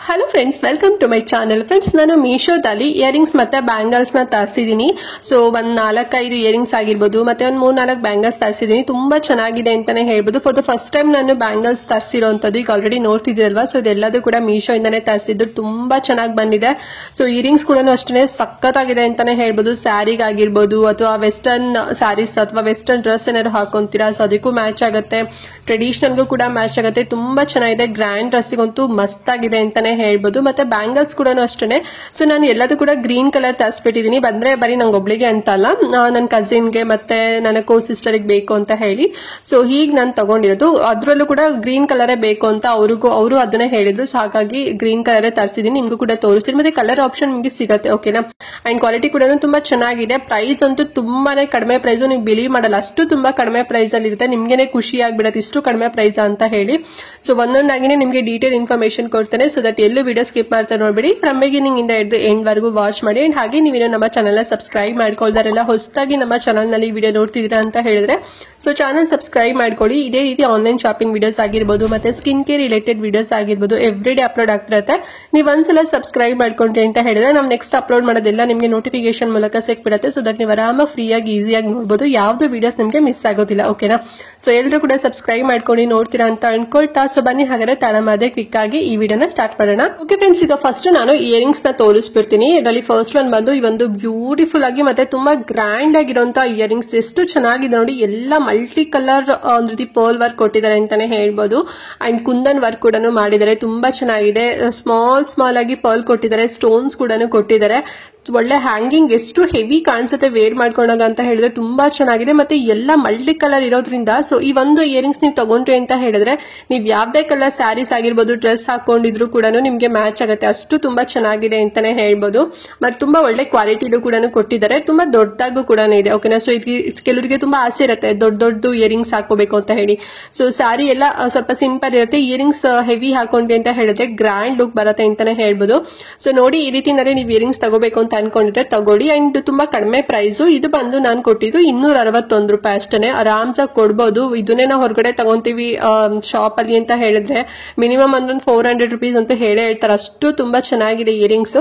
Hello friends, welcome to my channel. Friends, ನಾನು ಮೀಶೋದಲ್ಲಿ earrings ಮತ್ತೆ ಬ್ಯಾಂಗಲ್ಸ್ ನ ತರಿಸಿದೀನಿ. ಸೊ ಒಂದ್ 4-5 ಇಯರಿಂಗ್ಸ್ ಆಗಿರ್ಬೋದು, ಮತ್ತೆ ಒಂದ್ 3-4 ಬ್ಯಾಂಗಲ್ಸ್ ತರಿಸಿದೀನಿ. ತುಂಬಾ ಚೆನ್ನಾಗಿದೆ ಅಂತಾನೆ ಹೇಳ್ಬೋದು. ಫಾರ್ ದ ಫಸ್ಟ್ ಟೈಮ್ ನಾನು ಬ್ಯಾಂಗಲ್ಸ್ ತರಿಸಿರೋಂಥದ್ದು. ಈಗ ಆಲ್ರೆಡಿ ನೋಡ್ತಿದ್ದೀರಲ್ವಾ, ಸೊ ಇದೆಲ್ಲದೂ ಕೂಡ ಮೀಶೋ ಇಂದಾನೆ ತರಿಸಿದ್ದು. ತುಂಬಾ ಚೆನ್ನಾಗಿ ಬಂದಿದೆ. ಸೊ ಇಯರಿಂಗ್ಸ್ ಕೂಡ ಅಷ್ಟೇ ಸಖತ್ತಾಗಿದೆ ಅಂತಾನೆ ಹೇಳ್ಬೋದು. ಸ್ಯಾರಿಗಾಗಿರ್ಬೋದು ಅಥವಾ ವೆಸ್ಟರ್ನ್ ಸ್ಯಾರೀಸ್ ಅಥವಾ ವೆಸ್ಟರ್ನ್ ಡ್ರೆಸ್ ಏನಾದ್ರು ಹಾಕೊಂತೀರಾ, ಸೊ ಅದಕ್ಕೂ ಮ್ಯಾಚ್ ಆಗುತ್ತೆ. ಟ್ರೆಡಿಷನಲ್ಗೂ ಕೂಡ ಮ್ಯಾಚ್ ಆಗುತ್ತೆ. ತುಂಬಾ ಚೆನ್ನಾಗಿದೆ. ಗ್ರ್ಯಾಂಡ್ ಡ್ರೆಸ್ಸಿಗಂತೂ ಮಸ್ತ್ ಆಗಿದೆ ಅಂತಾನೆ ಹೇಳ್ಬೋದು. ಮತ್ತೆ ಬ್ಯಾಂಗಲ್ಸ್ ಕೂಡ ಅಷ್ಟೇ. ಸೊ ನಾನು ಎಲ್ಲದೂ ಕೂಡ ಗ್ರೀನ್ ಕಲರ್ ತರಿಸ್ಬಿಟ್ಟಿದ್ದೀನಿ. ಬಂದ್ರೆ ಬರೀ ನಂಗೆ ಒಬ್ಳಿಗೆ ಅಂತ ಅಲ್ಲ, ನನ್ನ ಕಸಿನ್ಗೆ ಮತ್ತೆ ನನ್ನ ಕೋ ಸಿಸ್ಟರ್ಗೆ ಬೇಕು ಅಂತ ಹೇಳಿ ಸೊ ಹೀಗೆ ನಾನು ತಗೊಂಡಿರೋದು. ಅದ್ರಲ್ಲೂ ಕೂಡ ಗ್ರೀನ್ ಕಲರೇ ಬೇಕು ಅಂತ ಅವರು ಅದನ್ನೇ ಹೇಳಿದ್ರು. ಸೊ ಹಾಗಾಗಿ ಗ್ರೀನ್ ಕಲರೇ ತರಿಸಿದೀನಿ. ನಿಮ್ಗೂ ಕೂಡ ತೋರಿಸ್ತೀನಿ. ಮತ್ತೆ ಕಲರ್ ಆಪ್ಷನ್ ನಿಮಗೆ ಸಿಗುತ್ತೆ, ಓಕೆನಾ. ಅಂಡ್ ಕ್ವಾಲಿಟಿ ಕೂಡ ತುಂಬಾ ಚೆನ್ನಾಗಿದೆ. ಪ್ರೈಸ್ ಅಂತೂ ತುಂಬಾನೇ ಕಡಿಮೆ ಪ್ರೈಸ್. ನೀವು ಬಿಲೀವ್ ಮಾಡಲ್ಲ, ಅಷ್ಟು ತುಂಬಾ ಕಡಿಮೆ ಪ್ರೈಸ್ ಅಲ್ಲಿ ಇರುತ್ತೆ. ನಿಮ್ಗೆನೆ ಖುಷಿ ಆಗ್ಬಿಡುತ್ತೆ ಇಷ್ಟು ಕಡಿಮೆ ಪ್ರೈಸ್ ಅಂತ ಹೇಳಿ. ಸೊ ಒಂದೊಂದಾಗಿನೇ ನಿಮಗೆ ಡೀಟೇಲ್ ಇನ್ಫಾರ್ಮೇಶನ್ ಕೊಡ್ತೇನೆ. ಸೊ ದಟ್ ಎಲ್ಲೂ ವಿಡಿಯೋ ಸ್ಕಿಪ್ ಮಾಡ್ತಾ ನೋಡ್ಬಿಡಿ. ಫ್ರಮ್ ಬಿಗಿನಿಂಗ್ ಇಂದ ಹಿಡಿದು ಎಂಡ್ ವರೆಗೂ ವಾಚ್ ಮಾಡಿ. ಅಂಡ್ ಹಾಗೆ ನೀವೇನೋ ನಮ್ಮ ಚಾನಲ್ ಸಬ್ಸ್ಕ್ರೈಬ್ ಮಾಡ್ಕೊಳ್ದಾರೆಲ್ಲ ಹೊಸದಾಗಿ ನಮ್ಮ ಚಾನಲ್ ನಲ್ಲಿ ವಿಡಿಯೋ ನೋಡ್ತಿದ್ದೀರಾ ಅಂತ ಹೇಳಿದ್ರೆ ಸೊ ಚಾನಲ್ ಸಬ್ಸ್ಕ್ರೈಬ್ ಮಾಡ್ಕೊಳ್ಳಿ. ಇದೇ ರೀತಿ ಆನ್ಲೈನ್ ಶಾಪಿಂಗ್ ವಿಡಿಯೋಸ್ ಆಗಿರ್ಬೋದು, ಮತ್ತೆ ಸ್ಕಿನ್ ಕೇರ್ ರಿಲೇಟೆಡ್ ವಿಡಿಯೋಸ್ ಆಗಿರ್ಬೋದು ಎವ್ರಿ ಡೇ ಅಪ್ಲೋಡ್ ಆಗ್ತಿರುತ್ತೆ. ನೀವು ಒಂದ್ಸಲ ಸಬ್ಸ್ಕ್ರೈಬ್ ಮಾಡ್ಕೊಂಡ್ರಿ ಅಂತ ಹೇಳಿದ್ರೆ ನಾವು ನೆಕ್ಸ್ಟ್ ಅಪ್ಲೋಡ್ ಮಾಡೋದೆಲ್ಲ ನಿಮಗೆ ನೋಟಿಫಿಕೇಶನ್ ಮೂಲಕ ಸಿಕ್ಬಿಡುತ್ತೆ. ಸೊ ದಟ್ ನೀವು ಆರಾಮ ಫ್ರೀಯಾಗಿ ಈಸಿಯಾಗಿ ನೋಡಬಹುದು. ಯಾವ್ದು ವಿಡಿಯೋಸ್ ನಿಮಗೆ ಮಿಸ್ ಆಗೋದಿಲ್ಲ, ಓಕೆನಾ. ಸೊ ಎಲ್ಲರೂ ಕೂಡ ಸಬ್ಸ್ಕ್ರೈಬ್ ಮಾಡ್ಕೊಂಡು ನೋಡ್ತೀರಾ ಅಂತ ಅನ್ಕೊಳ್ತಾ ಸೊ ಬನ್ನಿ ಹಾಗಾದ್ರೆ ತಡ ಮಾಡದೆ ಕ್ವಿಕ್ ಆಗಿ ಈ ವಿಡಿಯೋನ ಸ್ಟಾರ್ಟ್ ಮಾಡೋಣ. ಓಕೆ ಫ್ರೆಂಡ್ಸ್, ಈಗ ಫಸ್ಟ್ ನಾನು ಇಯರಿಂಗ್ಸ್ ನ ತೋರಿಸ್ಬಿಡ್ತೀನಿ. ಇದರಲ್ಲಿ ಫಸ್ಟ್ ಒನ್ ಬಂದು ಈ ಒಂದು ಬ್ಯೂಟಿಫುಲ್ ಆಗಿ ಮತ್ತೆ ತುಂಬಾ ಗ್ರ್ಯಾಂಡ್ ಆಗಿರುವಂತಹ ಇಯರಿಂಗ್ಸ್. ಎಷ್ಟು ಚೆನ್ನಾಗಿದೆ ನೋಡಿ. ಎಲ್ಲ ಮಲ್ಟಿ ಕಲರ್ ಒಂದ್ ರೀತಿ ಪರ್ಲ್ ವರ್ಕ್ ಕೊಟ್ಟಿದ್ದಾರೆ ಅಂತಾನೆ ಹೇಳ್ಬೋದು. ಅಂಡ್ ಕುಂದನ್ ವರ್ಕ್ ಕೂಡ ಮಾಡಿದ್ದಾರೆ. ತುಂಬಾ ಚೆನ್ನಾಗಿದೆ. ಸ್ಮಾಲ್ ಆಗಿ ಪರ್ಲ್ ಕೊಟ್ಟಿದ್ದಾರೆ. ಸ್ಟೋನ್ಸ್ ಕೂಡ ಕೊಟ್ಟಿದ್ದಾರೆ. ಒಳ್ಳೆ ಹ್ಯಾಂಗಿಂಗ್ ಎಷ್ಟು ಹೆವಿ ಕಾಣಿಸುತ್ತೆ ವೇರ್ ಮಾಡ್ಕೊಂಡಾಗ ಅಂತ ಹೇಳಿದ್ರೆ ತುಂಬಾ ಚೆನ್ನಾಗಿದೆ. ಮತ್ತೆ ಎಲ್ಲ ಮಲ್ಟಿ ಕಲರ್ ಇರೋದ್ರಿಂದ ಸೊ ಈ ಒಂದು ಇಯರಿಂಗ್ಸ್ ನೀವು ತಗೊಂಡ್ರಿ ಅಂತ ಹೇಳಿದ್ರೆ ನೀವು ಯಾವ್ದೇ ಕಲರ್ ಸ್ಯಾರೀಸ್ ಆಗಿರ್ಬೋದು, ಡ್ರೆಸ್ ಹಾಕೊಂಡಿದ್ರು ಕೂಡ ನಿಮ್ಗೆ ಮ್ಯಾಚ್ ಆಗುತ್ತೆ. ಅಷ್ಟು ತುಂಬಾ ಚೆನ್ನಾಗಿದೆ ಅಂತಾನೆ ಹೇಳ್ಬೋದು. ಮತ್ತೆ ತುಂಬಾ ಒಳ್ಳೆ ಕ್ವಾಲಿಟಿಲೂ ಕೂಡ ಕೊಟ್ಟಿದ್ದಾರೆ. ತುಂಬಾ ದೊಡ್ಡದಾಗೂ ಕೂಡ ಇದೆ, ಓಕೆನಾ. ಸೊ ಕೆಲವರಿಗೆ ತುಂಬಾ ಆಸೆ ಇರುತ್ತೆ ದೊಡ್ಡ ಇಯರಿಂಗ್ಸ್ ಹಾಕೋಬೇಕು ಅಂತ ಹೇಳಿ. ಸೊ ಸ್ಯಾರಿ ಎಲ್ಲ ಸ್ವಲ್ಪ ಸಿಂಪಲ್ ಇರುತ್ತೆ. ಇಯರಿಂಗ್ಸ್ ಹೆವಿ ಹಾಕೊಂಡ್ವಿ ಅಂತ ಹೇಳಿದ್ರೆ ಗ್ರ್ಯಾಂಡ್ ಲುಕ್ ಬರುತ್ತೆ ಅಂತಾನೆ ಹೇಳ್ಬೋದು. ಸೊ ನೋಡಿ, ಈ ರೀತಿನಲ್ಲಿ ನೀವು ಇಯರಿಂಗ್ಸ್ ತಗೋಬೇಕು ಅಂತ ಅನ್ಕೊಂಡಿದ್ರೆ ತಗೊಳ್ಳಿ. ಅಂಡ್ ತುಂಬಾ ಕಡಿಮೆ ಪ್ರೈಸ್. ಇದು ಬಂದು ನಾನು ಕೊಟ್ಟಿದ್ದು 261 ರೂಪಾಯಿ ಅಷ್ಟೇ. ಆರಾಮ್ಸಾಗಿ ಕೊಡ್ಬೋದು. ಇದನ್ನೇ ನಾವು ಹೊರಗಡೆ ತಗೊಂತೀವಿ ಶಾಪ್ ಅಲ್ಲಿ ಅಂತ ಹೇಳಿದ್ರೆ ಮಿನಿಮಮ್ ಒಂದು 400 ರುಪೀಸ್ ಅಂತೂ ಹೇಳ್ತಾರೆ. ಅಷ್ಟು ತುಂಬಾ ಚೆನ್ನಾಗಿದೆ ಇಯರಿಂಗ್ಸ್.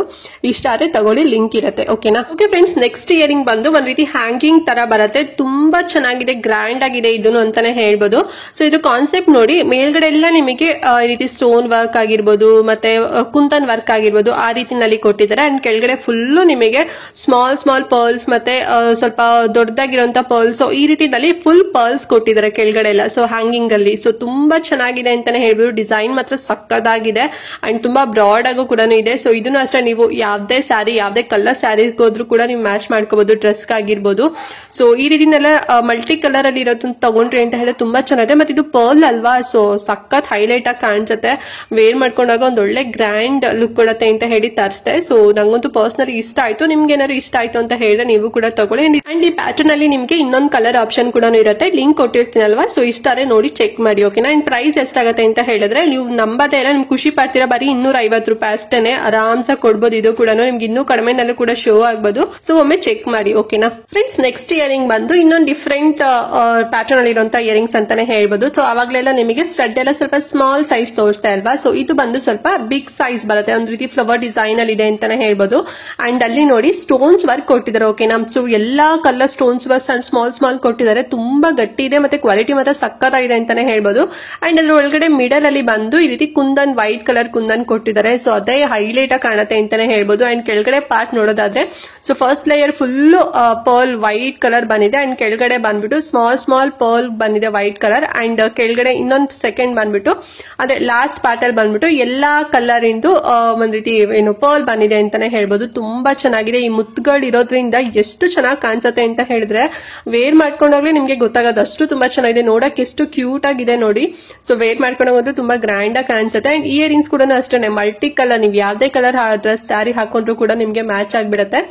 ಇಷ್ಟ ಆದ್ರೆ ತಗೊಳ್ಳಿ, ಲಿಂಕ್ ಇರುತ್ತೆ, ಓಕೆನಾ. ಓಕೆ ಫ್ರೆಂಡ್ಸ್, ನೆಕ್ಸ್ಟ್ ಇಯರಿಂಗ್ ಬಂದು ಒಂದ್ ರೀತಿ ಹ್ಯಾಂಗಿಂಗ್ ತರ ಬರುತ್ತೆ. ತುಂಬಾ ಚೆನ್ನಾಗಿದೆ, ಗ್ರ್ಯಾಂಡ್ ಆಗಿದೆ ಇದನ್ನು ಅಂತಾನೆ ಹೇಳ್ಬೋದು. ಸೊ ಇದು ಕಾನ್ಸೆಪ್ಟ್ ನೋಡಿ, ಮೇಲ್ಗಡೆ ಎಲ್ಲ ನಿಮಗೆ ಈ ರೀತಿ ಸ್ಟೋನ್ ವರ್ಕ್ ಆಗಿರ್ಬೋದು, ಮತ್ತೆ ಕುಂತನ್ ವರ್ಕ್ ಆಗಿರ್ಬೋದು ಆ ರೀತಿನಲ್ಲಿ ಕೊಟ್ಟಿದ್ದಾರೆ. ಅಂಡ್ ಕೆಳಗಡೆ ಫುಲ್ಲು ನಿಮಗೆ ಸ್ಮಾಲ್ ಪರ್ಲ್ಸ್ ಮತ್ತೆ ಸ್ವಲ್ಪ ದೊಡ್ಡದಾಗಿರುವಂತ ಪರ್ಲ್ಸ್ ಈ ರೀತಿನಲ್ಲಿ ಫುಲ್ ಪರ್ಲ್ಸ್ ಕೊಟ್ಟಿದ್ದಾರೆ ಕೆಳಗಡೆ ಎಲ್ಲ. ಸೊ ಹ್ಯಾಂಗಿಂಗ್ ಅಲ್ಲಿ ಸೊ ತುಂಬಾ ಚೆನ್ನಾಗಿದೆ ಅಂತಾನೆ ಹೇಳ್ಬೋದು. ಡಿಸೈನ್ ಮಾತ್ರ ಸಕ್ಕದಾಗಿದೆ ಅಂಡ್ ತುಂಬಾ ಬ್ರಾಡ್ ಆಗು ಕೂಡ ಇದೆ. ಸೊ ಇದನ್ನು ಅಷ್ಟೇ ನೀವು ಯಾವ್ದೇ ಸ್ಯಾರಿ, ಯಾವ್ದೇ ಕಲರ್ ಸ್ಯಾರಿ ಹೋದ್ರು ಕೂಡ ನೀವು ಮ್ಯಾಚ್ ಮಾಡ್ಕೋಬಹುದು ಡ್ರೆಸ್ ಆಗಿರ್ಬೋದು. ಸೊ ಈ ರೀತಿನೆಲ್ಲ ಮಲ್ಟಿ ಕಲರ್ ಅಲ್ಲಿ ಇರೋದನ್ನ ತಗೊಂಡ್ರಿ ಅಂತ ಹೇಳಿದ್ರೆ ತುಂಬಾ ಚೆನ್ನಾಗಿದೆ. ಮತ್ತೆ ಇದು ಪರ್ಲ್ ಅಲ್ವಾ, ಸೊ ಸಖತ್ ಹೈಲೈಟ್ ಆಗಿ ಕಾಣಿಸುತ್ತೆ. ವೇರ್ ಮಾಡ್ಕೊಂಡಾಗ ಒಂದ್ ಒಳ್ಳೆ ಗ್ರ್ಯಾಂಡ್ ಲುಕ್ ಕೊಡುತ್ತೆ ಅಂತ ಹೇಳಿ ತರಿಸ್ದೆ. ಸೊ ನಂಗಂತೂ ಪರ್ಸನಲಿ ಇಷ್ಟ ಆಯ್ತು. ನಿಮ್ಗೆ ಏನಾದ್ರು ಇಷ್ಟ ಆಯ್ತು ಅಂತ ಹೇಳಿದ್ರೆ ನೀವು ಕೂಡ ತಗೊಳ್ಳಿ. ಅಂಡ್ ಈ ಪ್ಯಾಟರ್ನ್ ಅಲ್ಲಿ ನಿಮ್ಗೆ ಇನ್ನೊಂದು ಕಲರ್ ಆಪ್ಷನ್ ಕೂಡ ಇರುತ್ತೆ. ಲಿಂಕ್ ಕೊಟ್ಟಿರ್ತೀನಲ್ವಾ, ಸೊ ಇಷ್ಟಾರೆ ನೋಡಿ ಚೆಕ್ ಮಾಡಿ, ಓಕೆನಾ. ಅಂಡ್ ಪ್ರೈಸ್ ಎಷ್ಟಾಗುತ್ತೆ ಅಂತ ಹೇಳಿದ್ರೆ ನೀವು ನಂಬದೇ ಇಲ್ಲ, ನಿಮ್ಗೆ ಖುಷಿ ಪಡ್ತೀರಾ. ಬರೀ 250 ರೂಪಾಯಿ ಅಷ್ಟೇನೆ ಆರಾಮ್ಸಾಗಿ ಕೊಡ್ಬೋದು. ಇದು ಕೂಡ ನಿಮ್ಗೆ ಇನ್ನೂ ಕಡಿಮೆನಲ್ಲೂ ಕೂಡ ಶೋ ಆಗ್ಬೋದು. ಸೊ ಒಮ್ಮೆ ಚೆಕ್ ಮಾಡಿ, ಓಕೆನಾ. ಫ್ರೆಂಡ್ಸ್, ನೆಕ್ಸ್ಟ್ ಇಯರಿಂಗ್ ಬಂದು ಇನ್ನೊಂದು ಡಿಫ್ರೆಂಟ್ ಪ್ಯಾಟರ್ನ್ ಅಲ್ಲಿ ಇರುವಂತಹ ಇಯರಿಂಗ್ಸ್ ಅಂತಾನೆ ಹೇಳ್ಬೋದು. ಸೊ ಅವಾಗ್ಲೆಲ್ಲ ನಿಮಗೆ ಸ್ಟಡ್ ಎಲ್ಲ ಸ್ವಲ್ಪ ಸ್ಮಾಲ್ ಸೈಜ್ ತೋರಿಸ್ತಾ ಅಲ್ವಾ. ಸೊ ಇದು ಬಂದು ಸ್ವಲ್ಪ ಬಿಗ್ ಸೈಜ್ ಬರುತ್ತೆ. ಒಂದ್ ರೀತಿ ಫ್ಲವರ್ ಡಿಸೈನ್ ಅಲ್ಲಿ ಇದೆ ಅಂತಾನೆ ಹೇಳ್ಬೋದು. ಅಂಡ್ ಅಲ್ಲಿ ನೋಡಿ ಸ್ಟೋನ್ಸ್ ವರ್ಕ್ ಕೊಟ್ಟಿದ್ದಾರೆ, ಓಕೆನಾ. ಸೊ ಎಲ್ಲಾ colour stones work and small ಕೊಟ್ಟಿದ್ದಾರೆ. ತುಂಬಾ ಗಟ್ಟಿ ಇದೆ ಮತ್ತೆ ಕ್ವಾಲಿಟಿ ಮಾತ್ರ ಸಕ್ಕತ್ತಾಗಿದೆ ಅಂತಾನೆ ಹೇಳ್ಬೋದು. ಅಂಡ್ ಅದ್ರ ಒಳಗಡೆ ಮಿಡಲ್ ಅಲ್ಲಿ ಬಂದು ಈ ರೀತಿ ಕುಂದನ್ ವೈಟ್ ಕಲರ್ ಕುಂದನ್ ಕೊಟ್ಟಿದ್ದಾರೆ. ಸೊ ಅದೇ ಹೈಲೈಟ್ ಆಗಿ ಕಾಣುತ್ತೆ ಅಂತಾನೆ ಹೇಳ್ಬೋದು. ಅಂಡ್ ಕೆಳಗಡೆ ಪಾರ್ಟ್ ನೋಡೋದಾದ್ರೆ so first layer full pearl white colour ಬಂದಿದೆ. ಅಂಡ್ ಕೆಳಗಡೆ ಬಂದ್ಬಿಟ್ಟು ಸ್ಮಾಲ್ ಪರ್ಲ್ ಬಂದಿದೆ ವೈಟ್ ಕಲರ್. ಅಂಡ್ ಕೆಳಗಡೆ ಇನ್ನೊಂದು ಸೆಕೆಂಡ್ ಬಂದ್ಬಿಟ್ಟು ಅದೇ ಲಾಸ್ಟ್ ಪಾರ್ಟ್ ಅಲ್ಲಿ ಬಂದ್ಬಿಟ್ಟು ಎಲ್ಲಾ ಕಲರ್ ಇಂದು ಒಂದ್ ರೀತಿ ಏನು ಪರ್ಲ್ ಬಂದಿದೆ ಅಂತಾನೆ ಹೇಳ್ಬೋದು. ತುಂಬಾ ಚೆನ್ನಾಗಿದೆ. ಈ ಮುತ್ತುಗಳು ಇರೋದ್ರಿಂದ ಎಷ್ಟು ಚೆನ್ನಾಗಿ ಕಾಣಿಸುತ್ತೆ ಅಂತ ಹೇಳಿದ್ರೆ ವೇರ್ ಮಾಡ್ಕೊಂಡಾಗ್ಲೇ ನಿಮ್ಗೆ ಗೊತ್ತಾಗೋದು. ಅಷ್ಟು ತುಂಬಾ ಚೆನ್ನಾಗಿದೆ. ನೋಡಕ್ ಎಷ್ಟು ಕ್ಯೂಟ್ ಆಗಿದೆ ನೋಡಿ. ಸೊ ವೇರ್ ಮಾಡ್ಕೊಂಡಾಗ ತುಂಬಾ ಗ್ರ್ಯಾಂಡ್ ಆಗಿ ಕಾಣಿಸುತ್ತೆ. ಅಂಡ್ ಇಯರಿಂಗ್ಸ್ ಕೂಡ ಅಷ್ಟೇ ಮಲ್ಟಿ ಕಲರ್. ನೀವು ಯಾವ್ದೇ ಕಲರ್ ಡ್ರೆಸ್ ಸ್ಯಾರಿ ಹಾಕೊಂಡ್ರು ಕೂಡ ನಿಮ್ಗೆ ಮ್ಯಾಚ್ ಆಗ್ಬಿಡುತ್ತೆ.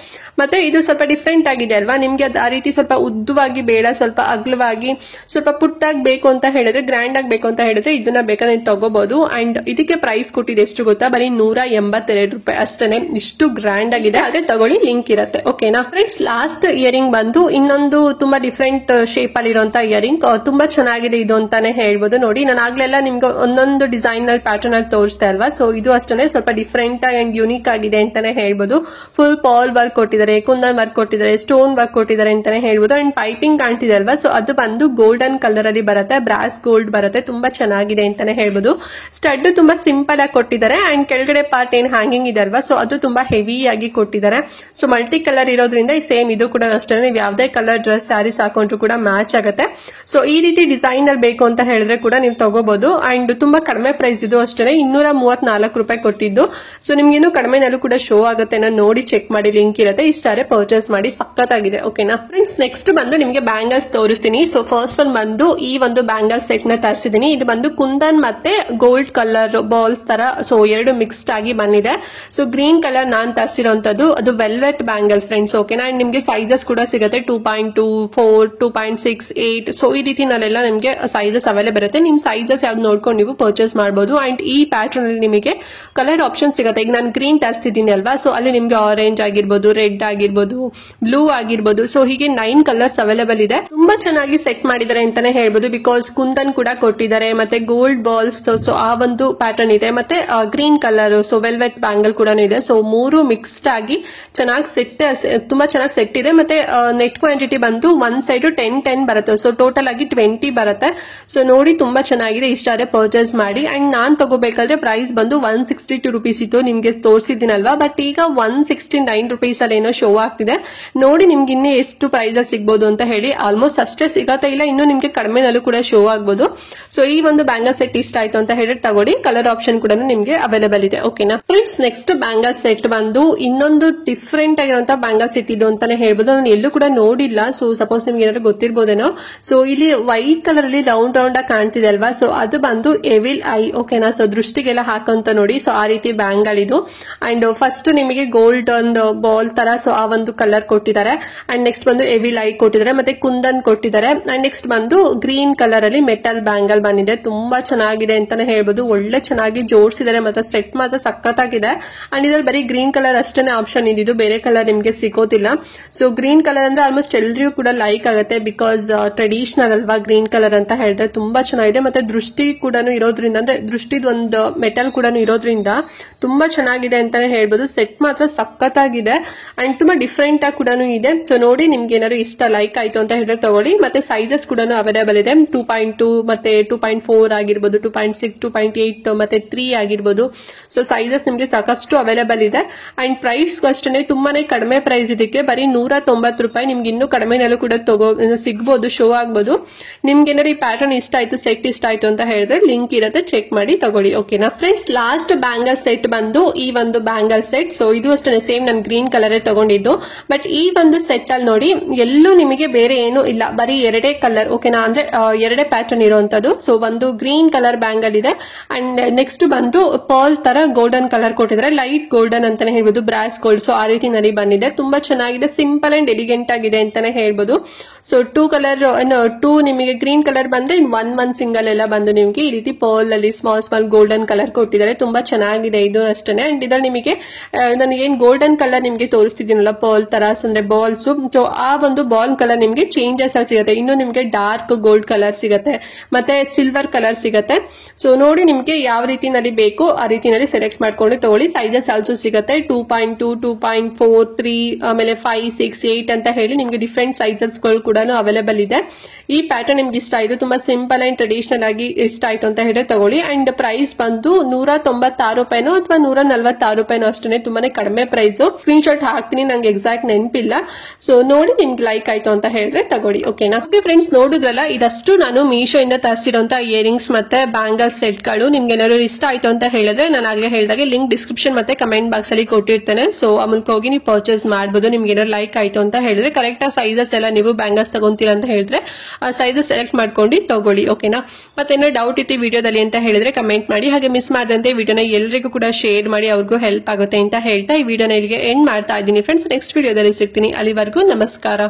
ಮತ್ತೆ ಇದು ಸ್ವಲ್ಪ ಡಿಫ್ರೆಂಟ್ ಆಗಿದೆ ಅಲ್ವಾ. ನಿಮ್ಗೆ ಆ ರೀತಿ ಸ್ವಲ್ಪ ಉದ್ದವಾಗಿ ಬೇಡ, ಸ್ವಲ್ಪ ಅಗ್ಲವಾಗಿ ಸ್ವಲ್ಪ ಪುಟ್ಟಾಗಿ ಬೇಕು ಅಂತ ಹೇಳಿದ್ರೆ, ಗ್ರ್ಯಾಂಡ್ ಆಗಿ ಬೇಕು ಅಂತ ಹೇಳಿದ್ರೆ ಇದನ್ನ ಬೇಕಾದ್ರೆ ನೀವು ತಗೋಬಹುದು. ಅಂಡ್ ಇದಕ್ಕೆ ಪ್ರೈಸ್ ಕೊಟ್ಟಿದೆ ಎಷ್ಟು ಗೊತ್ತಾ, ಬರೀ 182 ರೂಪಾಯಿ ಅಷ್ಟೇನೆ. ಇಷ್ಟು ಗ್ರ್ಯಾಂಡ್ ಆಗಿದೆ. ಆದ್ರೆ ತಗೊಳ್ಳಿ, ಲಿಂಕ್ ಇರುತ್ತೆ. ಓಕೆನಾ ಫ್ರೆಂಡ್ಸ್, ಲಾಸ್ಟ್ ಇಯರಿಂಗ್ ಬಂದು ಇನ್ನೊಂದು ತುಂಬಾ ಡಿಫ್ರೆಂಟ್ ಶೇಪ್ ಅಲ್ಲಿ ಇರುವಂತ ಇಯರಿಂಗ್, ತುಂಬಾ ಚೆನ್ನಾಗಿದೆ ಇದು ಅಂತಾನೆ ಹೇಳ್ಬೋದು. ನೋಡಿ, ನಾನು ಆಗ್ಲೆಲ್ಲ ನಿಮ್ಗೆ ಒಂದೊಂದು ಡಿಸೈನ್ ನಲ್ಲಿ ಪ್ಯಾಟರ್ನ್ ಅಲ್ಲಿ ತೋರಿಸ್ತಾ ಅಲ್ವಾ, ಸೊ ಇದು ಅಷ್ಟೇ ಸ್ವಲ್ಪ ಡಿಫ್ರೆಂಟ್ ಅಂಡ್ ಯೂನಿಕ್ ಆಗಿದೆ ಅಂತಾನೆ ಹೇಳ್ಬೋದು. ಫುಲ್ ಪಾಲ್ ವರ್ಕ್ ಕೊಟ್ಟಿದ್ದಾರೆ, ಕುಂದನ್ ವರ್ಕ್ ಕೊಟ್ಟಿದ್ದಾರೆ, ಸ್ಟೋನ್ ವರ್ಕ್ ಕೊಟ್ಟಿದ್ದಾರೆ ಅಂತಾನೆ ಹೇಳ್ಬೋದು. ಅಂಡ್ ಪೈಪಿಂಗ್ ಕಾಣ್ತಿದೆ ಅಲ್ವಾ, ಸೊ ಅದು ಬಂದು ಗೋಲ್ಡನ್ ಕಲರ್ ಅಲ್ಲಿ ಬರುತ್ತೆ, ಬ್ರಾಸ್ ಗೋಲ್ಡ್ ಬರುತ್ತೆ, ತುಂಬಾ ಚೆನ್ನಾಗಿದೆ ಅಂತಾನೆ ಹೇಳ್ಬೋದು. ಸ್ಟಡ್ ತುಂಬಾ ಸಿಂಪಲ್ ಆಗಿ ಕೊಟ್ಟಿದ್ದಾರೆ ಅಂಡ್ ಕೆಳಗಡೆ ಪಾರ್ಟ್ ಏನ್ ಹ್ಯಾಂಗಿಂಗ್ ಇದೆ ಅಲ್ವಾ, ಸೊ ಅದು ತುಂಬಾ ಹೆವಿ ಆಗಿ ಕೊಟ್ಟಿದ್ದಾರೆ. ಸೊ ಮಲ್ಟಿ ಕಲರ್ ಇರೋದ್ರಿಂದ ಸೇಮ್ ಇದು ಕೂಡ ಅಷ್ಟೇ, ನೀವು ಯಾವ್ದೇ ಕಲರ್ ಡ್ರೆಸ್ ಸ್ಯಾರೀಸ್ ಹಾಕೊಂಡ್ರು ಕೂಡ ಮ್ಯಾಚ್ ಆಗುತ್ತೆ. ಸೊ ಈ ರೀತಿ ಡಿಸೈನ್ ಅಲ್ಲಿ ಬೇಕು ಅಂತ ಹೇಳಿದ್ರೆ ಕೂಡ ನೀವು ತಗೋಬಹುದು. ಅಂಡ್ ತುಂಬಾ ಕಡಿಮೆ ಪ್ರೈಸ್ ಇದು ಅಷ್ಟೇ, 234 ರೂಪಾಯಿ ಕೊಟ್ಟಿದ್ದು. ಸೊ ನಿಮ್ಗೆ ಇನ್ನೂ ಕಡಿಮೆನಲ್ಲೂ ಕೂಡ ಶೋ ಆಗುತ್ತೆ, ನೋಡಿ ಚೆಕ್ ಮಾಡಿ, ಲಿಂಕ್ ಇರುತ್ತೆ, ಇಷ್ಟಾರೆ ಪರ್ಚೇಸ್ ಮಾಡಿ, ಸಖತ್ತಾಗಿದೆ. ಓಕೆನಾ ಫ್ರೆಂಡ್ಸ್, ನೆಕ್ಸ್ಟ್ ಬಂದು ನಿಮ್ಗೆ ಬ್ಯಾಂಗಲ್ಸ್ ತೋರಿಸ್ತೀನಿ. ಸೊ ಫಸ್ಟ್ ಒನ್ ಬಂದು ಈ ಒಂದು ಬ್ಯಾಂಗಲ್ ಸೆಟ್ ನ ತರಿಸಿದೀನಿ. ಇದು ಬಂದು ಕುಂದನ್ ಮತ್ತೆ ಗೋಲ್ಡ್ ಕಲರ್ ಬಾಲ್ಸ್ ತರ, ಸೊ ಎರಡು ಮಿಕ್ಸ್ಡ್ ಆಗಿ ಬಂದಿದೆ. ಸೊ ಗ್ರೀನ್ ಕಲರ್ ನಾನ್ ತರಿಸಿರೋಂಥದ್ದು, ಅದು ವೆಲ್ವೆಟ್ ಬ್ಯಾಂಗಲ್ಸ್ ಫ್ರೆಂಡ್ಸ್. ಓಕೆನಾ, ಅಂಡ್ ನಿಮ್ಗೆ ಸೈಜಸ್ ಕೂಡ ಸಿಗುತ್ತೆ 2.2, 4, 2.6, 8. ಸೊ ಈ ರೀತಿನಲ್ಲೆಲ್ಲ ನಿಮ್ಗೆ ಸೈಜಸ್ ಅವೈಲೇಬಲ್ ಇರುತ್ತೆ. ನಿಮ್ ಸೈಜಸ್ ಯಾವ್ದು ನೋಡ್ಕೊಂಡು ನೀವು ಪರ್ಚೇಸ್ ಮಾಡಬಹುದು. ಅಂಡ್ ಈ ಪ್ಯಾಟರ್ನ್ ಅಲ್ಲಿ ನಿಮಗೆ ಕಲರ್ ಆಪ್ಷನ್ ಸಿಗುತ್ತೆ. ಈಗ ನಾನು ಗ್ರೀನ್ ತರಿಸ್ತಿದ್ದೀನಿ ಅಲ್ವಾ, ಸೊ ಅಲ್ಲಿ ನಿಮ್ಗೆ ಆರೆಂಜ್ ಆಗಿರ್ಬೋದು, ರೆಡ್ ಆಗಿರ್ಬೋದು, ಬ್ಲೂ ಆಗಿರ್ಬೋದು, ಸೊ ಹೀಗೆ 9 ಕಲರ್ಸ್ ಅವೈಲೇಬಲ್ ಇದೆ. ತುಂಬಾ ಚೆನ್ನಾಗಿ ಸೆಟ್ ಮಾಡಿದ್ದಾರೆ ಅಂತಾನೆ ಹೇಳ್ಬೋದು. ಬಿಕಾಸ್ ಕುಂದನ್ ಕೂಡ ಕೊಟ್ಟಿದ್ದಾರೆ, ಮತ್ತೆ ಗೋಲ್ಡ್ ಬಾಲ್ಸ್, ಸೊ ಆ ಒಂದು ಪ್ಯಾಟರ್ನ್ ಇದೆ, ಮತ್ತೆ green colour, so velvet bangle ಕೂಡ ಇದೆ. ಸೊ ಮೂರು ಮಿಕ್ಸ್ಡ್ ಆಗಿ ಚೆನ್ನಾಗಿ ಸೆಟ್, ತುಂಬಾ ಚೆನ್ನಾಗಿ ಸೆಟ್ ಇದೆ. ಮತ್ತೆ ನೆಟ್ ಕ್ವಾಂಟಿಟಿ ಬಂದು ಒಂದ್ ಸೈಡ್ 10 ಬರುತ್ತೆ, ಸೊ ಟೋಟಲ್ ಆಗಿ 20 ಬರುತ್ತೆ. ಸೊ ನೋಡಿ, ತುಂಬಾ ಚೆನ್ನಾಗಿದೆ, ಇಷ್ಟ ಆದ್ರೆ ಪರ್ಚೇಸ್ ಮಾಡಿ. ಅಂಡ್ ನಾನ್ ತಗೋಬೇಕಾದ್ರೆ ಪ್ರೈಸ್ ಬಂದು 162 ರೂಪೀಸ್ ಇತ್ತು, ನಿಮ್ಗೆ ತೋರಿಸಿದ್ದೀನಲ್ವಾ. ಬಟ್ ಈಗ 169 ರೂಪೀಸ್ ಅಲ್ಲಿ ಏನೋ ಶೋ ಆಗ್ತಿದೆ. ನೋಡಿ ನಿಮ್ಗೆ ಇನ್ನೂ ಎಷ್ಟು ಪ್ರೈಸ್ ಅಲ್ಲಿ ಸಿಗ್ಬೋದು ಅಂತ ಹೇಳಿ. ಆಲ್ಮೋಸ್ಟ್ ಅಷ್ಟೇ ಸಿಗತ್ತೆ, ಇಲ್ಲ ಇನ್ನು ನಿಮ್ಗೆ ಕಡಿಮೆನಲ್ಲೂ ಕೂಡ ಶೋ ಆಗ್ಬೋದು. ಸೊ ಈ ಒಂದು ಬ್ಯಾಂಗಲ್ ಸೆಟ್ ಇಷ್ಟ ಆಯ್ತು ಅಂತ ಹೇಳಿ ತಗೊಳ್ಳಿ, ಕಲರ್ ಆಪ್ಷನ್ ಕೂಡ ನಿಮ್ಗೆ ಅವೈಲೇಬಲ್ ಇದೆ. ಓಕೆನಾ ಫ್ರೆಂಡ್ಸ್, ನೆಕ್ಸ್ಟ್ ಬ್ಯಾಂಗಲ್ ಸೆಟ್ ಬಂದು ಇನ್ನೊಂದು ಡಿಫ್ರೆಂಟ್ ಆಗಿರುವಂತ ಬ್ಯಾಂಗಲ್ ಸೆಟ್ ಇದು ಅಂತಾನೆ ಹೇಳ್ಬೋದು. ನಾನು ಎಲ್ಲೂ ಕೂಡ ನೋಡಿಲ್ಲ, ಸೊ ಸಪೋಸ್ ನಿಮ್ಗೆ ಏನಾದ್ರು ಗೊತ್ತಿರ್ಬೋದೇನೋ. ಸೊ ಇಲ್ಲಿ ವೈಟ್ ಕಲರ್ ಅಲ್ಲಿ ರೌಂಡ್ ರೌಂಡ್ ಆಗಿ ಕಾಣ್ತಿದೆ ಅಲ್ವಾ, ಸೊ ಅದು ಬಂದು ಎವಿಲ್ ಐ. ಓಕೆನಾ, ಸೊ ದೃಷ್ಟಿಗೆಲ್ಲ ಹಾಕಂತ ನೋಡಿ, ಸೊ ಆ ರೀತಿ ಬ್ಯಾಂಗಲ್ ಇದು. ಅಂಡ್ ಫಸ್ಟ್ ನಿಮಗೆ ಗೋಲ್ಡ್ ಒಂದು ಬಾಲ್ ತರ, ಸೊ ಆ ಒಂದು ಕಲರ್ ಕೊಟ್ಟಿದ್ದಾರೆ. ಅಂಡ್ ನೆಕ್ಸ್ಟ್ ಬಂದು ಎವಿಲ್ ಐ ಕೊಟ್ಟಿದ್ದಾರೆ, ಮತ್ತೆ ಕುಂದನ್ ಕೊಟ್ಟಿದ್ದಾರೆ. ಅಂಡ್ ನೆಕ್ಸ್ಟ್ ಬಂದು ಗ್ರೀನ್ ಕಲರ್ ಅಲ್ಲಿ ಮೆಟಲ್ ಬ್ಯಾಂಗಲ್ ಬಂದಿದೆ. ತುಂಬಾ ಚೆನ್ನಾಗಿದೆ ಅಂತಾನೆ ಹೇಳ್ಬೋದು, ಒಳ್ಳೆ ಚೆನ್ನಾಗಿ ಜೋಡಿಸಿದ್ದಾರೆ, ಮತ್ತೆ ಸೆಟ್ ಮಾತ್ರ ಸಖತ್ತಾಗಿದೆ. ಅಂಡ್ ಇದ್ರಲ್ಲಿ ಬರೀ ಗ್ರೀನ್ ಕಲರ್ ಅಷ್ಟೇನೆ ಆಪ್ಷನ್ ಇದ್ದು, ಬೇರೆ ಕಲರ್ ನಿಮ್ಗೆ ಸಿಗೋದಿಲ್ಲ. ಸೊ ಗ್ರೀನ್ ಕಲರ್ ಅಂದ್ರೆ ಆಲ್ಮೋಸ್ಟ್ ಎಲ್ರಿಗೂ ಕೂಡ ಲೈಕ್ ಆಗುತ್ತೆ, ಬಿಕಾಸ್ ಟ್ರೆಡಿಷನಲ್ ಅಲ್ವಾ ಗ್ರೀನ್ ಕಲರ್ ಅಂತ ಹೇಳಿದ್ರೆ. ತುಂಬಾ ಚೆನ್ನಾಗಿದೆ, ಮತ್ತೆ ದೃಷ್ಟಿ ಕೂಡ ಇರೋದ್ರಿಂದ, ಅಂದ್ರೆ ದೃಷ್ಟಿದ ಒಂದು ಮೆಟಲ್ ಕೂಡ ಇರೋದ್ರಿಂದ ತುಂಬಾ ಚೆನ್ನಾಗಿದೆ ಅಂತಾನೆ ಹೇಳ್ಬೋದು. ಸೆಟ್ ಮಾತ್ರ ಸಖತ್ತಾಗಿದೆ ಅಂಡ್ ತುಂಬಾ ಡಿಫ್ರೆಂಟ್ ಆಗಿ ಕೂಡ ಇದೆ. ಸೊ ನೋಡಿ, ನಿಮ್ಗೆ ಏನಾದ್ರು ಇಷ್ಟ ಲೈಕ್ ಆಯ್ತು ಅಂತ ಹೇಳಿದ್ರೆ ತಗೊಳ್ಳಿ. ಮತ್ತೆ ಸೈಜಸ್ ಕೂಡ ಅವೈಲೇಬಲ್ ಇದೆ, 2.2 ಮತ್ತೆ 2.4 ಆಗಿರ್ಬೋದು, 2.6, 2.8 ಮತ್ತೆ 3 ಆಗಿರ್ಬೋದು. ಸೊ ಸೈಜಸ್ ನಿಮ್ಗೆ ಸಾಕಷ್ಟು ಅವೈಲೇಬಲ್ ಇದೆ. ಅಂಡ್ ಪ್ರೈಸ್ ಅಷ್ಟೇ ತುಂಬಾನೇ ಕಡಿಮೆ ಪ್ರೈಸ್, ಇದಕ್ಕೆ ಬರೀ 190 ರೂಪಾಯಿ. ನಿಮ್ಗೆ ಇನ್ನೂ ಕಡಿಮೆನಲ್ಲೂ ಕೂಡ ಸಿಗ್ಬೋದು, ಶೋ ಆಗ್ಬೋದು. ನಿಮ್ಗೆ ಏನಾದ್ರು ಈ ಪ್ಯಾಟರ್ನ್ ಇಷ್ಟ ಆಯ್ತು, ಸೆಟ್ ಇಷ್ಟ ಆಯ್ತು ಅಂತ ಹೇಳಿದ್ರೆ ಲಿಂಕ್ ಇರುತ್ತೆ, ಚೆಕ್ ಮಾಡಿ ತಗೊಳ್ಳಿ. ಓಕೆನಾ ಫ್ರೆಂಡ್ಸ್, ಲಾಸ್ಟ್ ಬ್ಯಾಂಗಲ್ ಸೆಟ್ ಬಂದು ಈ ಒಂದು ಬ್ಯಾಂಗಲ್ ಸೆಟ್. ಸೊ ಇದು ಅಷ್ಟೇ ಸೇಮ್ ನಾನು ಗ್ರೀನ್ ಕಲರ್ ತಗೊಂಡಿದ್ದು. ಬಟ್ ಈ ಒಂದು ಸೆಟ್ ಅಲ್ಲಿ ನೋಡಿ, ಎಲ್ಲೂ ನಿಮಗೆ ಬೇರೆ ಏನು ಇಲ್ಲ, ಬರೀ ಎರಡೇ ಕಲರ್. ಓಕೆನಾ, ಅಂದ್ರೆ ಎರಡೇ ಪ್ಯಾಟರ್ನ್ ಇರುವಂತದ್ದು. ಸೊ ಒಂದು ಗ್ರೀನ್ ಕಲರ್ ಬ್ಯಾಂಗಲ್ ಇದೆ, ಅಂಡ್ ನೆಕ್ಸ್ಟ್ ಬಂದು ಪರ್ಲ್ ತರ ಗೋಲ್ಡನ್ ಕಲರ್ ಕೊಟ್ಟಿದ್ದಾರೆ, ಲೈಟ್ ಗೋಲ್ಡನ್ ಅಂತಾನೆ ಹೇಳ್ಬೋದು, ಬ್ರಾಸ್ ಗೋಲ್ಡ್. ಸೊ ಆ ರೀತಿನಲ್ಲಿ ಬಂದಿದೆ, ತುಂಬಾ ಚೆನ್ನಾಗಿದೆ, ಸಿಂಪಲ್ ಅಂಡ್ ಎಲಿಗೆಂಟ್ ಆಗಿದೆ ಅಂತಾನೆ ಹೇಳ್ಬೋದು. ಸೊ 2 ಕಲರ್, 2 ನಿಮಗೆ ಗ್ರೀನ್ ಕಲರ್ ಬಂದ್ರೆ ಇನ್ ಒನ್ ಸಿಂಗಲ್ ಎಲ್ಲ ಬಂದು ನಿಮಗೆ ಈ ರೀತಿ ಪರ್ಲ್ ಅಲ್ಲಿ ಸ್ಮಾಲ್ ಗೋಲ್ಡನ್ ಕಲರ್ ಕೊಟ್ಟಿದ್ದಾರೆ. ತುಂಬಾ ಚೆನ್ನಾಗಿದೆ ಇದು ಅಷ್ಟೇ. ಅಂಡ್ ಇದ್ರಲ್ಲಿ ನಿಮಗೆ ನಾನು ಏನ್ ಗೋಲ್ಡನ್ ಕಲರ್ ನಿಮ್ಗೆ ತೋರಿಸ್ತಿದ್ದೀನಲ್ಲ, ಪರ್ಲ್ ತರ ಅಂದ್ರೆ ಬಾಲ್ಸ್, ಸೊ ಆ ಒಂದು ಬಾಲ್ ಕಲರ್ ನಿಮ್ಗೆ ಚೇಂಜಸ್ ಅಲ್ಲಿ ಸಿಗುತ್ತೆ. ಇನ್ನು ನಿಮ್ಗೆ ಡಾರ್ಕ್ ಗೋಲ್ಡ್ ಕಲರ್ ಸಿಗುತ್ತೆ, ಮತ್ತೆ ಸಿಲ್ವರ್ ಕಲರ್ ಸಿಗುತ್ತೆ. ಸೊ ನೋಡಿ, ನಿಮ್ಗೆ ಯಾವ ರೀತಿನಲ್ಲಿ ಬೇಕು ಆ ರೀತಿನಲ್ಲಿ ಸೆಲೆಕ್ಟ್ ಮಾಡ್ಕೊಂಡು ತಗೊಳ್ಳಿ. ಸೈಜಸ್ ಆಲ್ಸೋ ಸಿಗುತ್ತೆ 2.2, 2.4, 3, ಆಮೇಲೆ 5, 6, 8 ಅಂತ ಹೇಳಿ ನಿಮ್ಗೆ ಡಿಫ್ರೆಂಟ್ ಸೈಜಸ್ ಗಳು ಕೂಡ ಅವೈಲೇಬಲ್ ಇದೆ. ಈ ಪ್ಯಾಟರ್ನ್ ನಿಮ್ಗೆ ಇಷ್ಟ ಆಯ್ತು, ತುಂಬಾ ಸಿಂಪಲ್ ಅಂಡ್ ಟ್ರೆಡಿಷನಲ್ ಆಗಿ ಇಷ್ಟ ಆಯ್ತು ಅಂತ ಹೇಳಿದ್ರೆ ತಗೊಳ್ಳಿ. ಅಂಡ್ ಪ್ರೈಸ್ ಬಂದು 196 ರೂಪಾಯಿನೋ ಅಥವಾ 146 ರೂಪಾಯಿನೋ ಅಷ್ಟೇ, ತುಂಬಾನೇ ಕಡಿಮೆ ಪ್ರೈಸ್. ಸ್ಕ್ರೀನ್ ಶಾಟ್ ಹಾಕ್ತೀನಿ, ನಂಗೆ ಎಕ್ಸಾಕ್ಟ್ ನೆನಪಿಲ್ಲ. ಸೊ ನೋಡಿ, ನಿಮ್ಗೆ ಲೈಕ್ ಆಯ್ತು ಅಂತ ಹೇಳಿದ್ರೆ ತಗೊಳ್ಳಿ. ಓಕೆನಾ ಓಕೆ ಫ್ರೆಂಡ್ಸ್, ನೋಡಿದ್ರಲ್ಲ, ಇದಷ್ಟು ನಾನು ಮೀಶೋ ಇಂದ ತರಿಸಿರುವಂತ ಇಯರಿಂಗ್ಸ್ ಮತ್ತೆ ಬ್ಯಾಂಗಲ್ ಸೆಟ್ ಗಳು. ನಿಮ್ಗೆ ಏನಾದ್ರು ಇಷ್ಟ ಆಯ್ತು ಅಂತ ಹೇಳಿದ್ರೆ ನಾನು ಆಗ್ಲೇ ಹೇಳಿದಾಗೆ ಲಿಂಕ್ ಡಿಸ್ಕ್ರಿಪ್ಷನ್ ಮತ್ತೆ ಕಮೆಂಟ್ ಬಾಕ್ಸ್ ಅಲ್ಲಿ ಕೊಟ್ಟಿರ್ತೇನೆ. ಸೊ ಆ ಮೂಲಕ ಹೋಗಿ ನೀವು ಪರ್ಚೇಸ್ ಮಾಡಬಹುದು. ನಿಮ್ಗೆ ಏನಾದ್ರು ಲೈಕ್ ಆಯ್ತು ಅಂತ ಹೇಳಿದ್ರೆ, ಕರೆಕ್ಟ್ ಆಗಿ ಸೈಜಸ್ ಎಲ್ಲ ನೀವು ಬ್ಯಾಂಗಲ್ಸ್ ತಗೊಂತೀರಾ ಅಂತ ಹೇಳಿದ್ರೆ ಸೈಜಸ್ ಸೆಲೆಕ್ಟ್ ಮಾಡ್ಕೊಂಡು ತಗೊಳ್ಳಿ. ಓಕೆನಾ, ಮತ್ತೆ ಏನೋ ಡೌಟ್ ಇತ್ತು ವಿಡಿಯೋದಲ್ಲಿ ಅಂತ ಹೇಳಿದ್ರೆ ಕಮೆಂಟ್ ಮಾಡಿ. ಹಾಗೆ ಮಿಸ್ ಮಾಡದಂತೆ ವಿಡಿಯೋನ ಎಲ್ಲರಿಗೂ ಕೂಡ ಶೇರ್ ಮಾಡಿ, ಅವ್ರಿಗೂ ಹೆಲ್ಪ್ ಆಗುತ್ತೆ ಅಂತ ಹೇಳ್ತಾ ಈ ವಿಡಿಯೋನ ಇಲ್ಲಿಗೆ ಎಂಡ್ ಮಾಡ್ತಾ ಇದ್ದೀನಿ ಫ್ರೆಂಡ್ಸ್. ನೆಕ್ಸ್ಟ್ ವಿಡಿಯೋದಲ್ಲಿ ಸಿಗ್ತೀನಿ, ಅಲ್ಲಿವರೆಗೂ ನಮಸ್ಕಾರ.